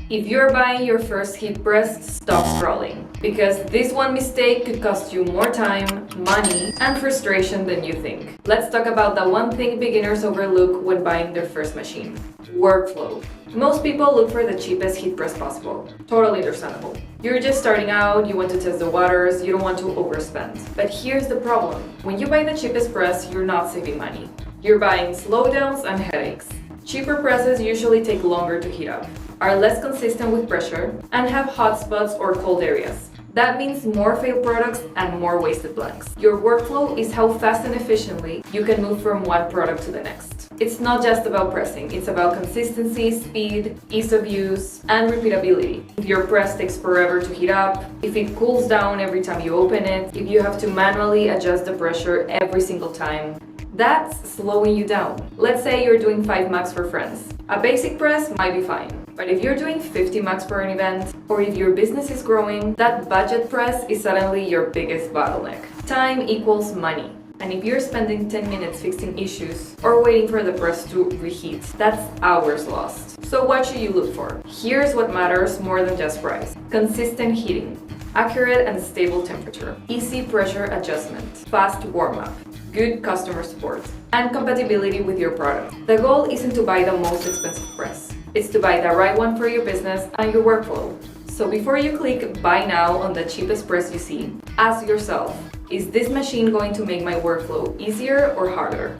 If you're buying your first heat press, stop scrolling, because this one mistake could cost you more time, money, and frustration than you think. Let's talk about the one thing beginners overlook when buying their first machine: workflow. Most people look for the cheapest heat press possible. Totally understandable. You're just starting out, you want to test the waters, you don't want to overspend. But here's the problem. When you buy the cheapest press, you're not saving money. You're buying slowdowns and headaches. Cheaper presses usually take longer to heat up, are less consistent with pressure, and have hot spots or cold areas. That means more failed products and more wasted blanks. Your workflow is how fast and efficiently you can move from one product to the next. It's not just about pressing, it's about consistency, speed, ease of use, and repeatability. If your press takes forever to heat up, if it cools down every time you open it, if you have to manually adjust the pressure every single time, that's slowing you down. Let's say you're doing 5 max for friends. A basic press might be fine. But if you're doing 50 max for an event, or if your business is growing, that budget press is suddenly your biggest bottleneck. Time equals money. And if you're spending 10 minutes fixing issues or waiting for the press to reheat, that's hours lost. So what should you look for? Here's what matters more than just price: consistent heating, accurate and stable temperature, easy pressure adjustment, fast warm-up, good customer support, and compatibility with your product. The goal isn't to buy the most expensive press. It's to buy the right one for your business and your workflow. So before you click buy now on the cheapest press you see, ask yourself, is this machine going to make my workflow easier or harder?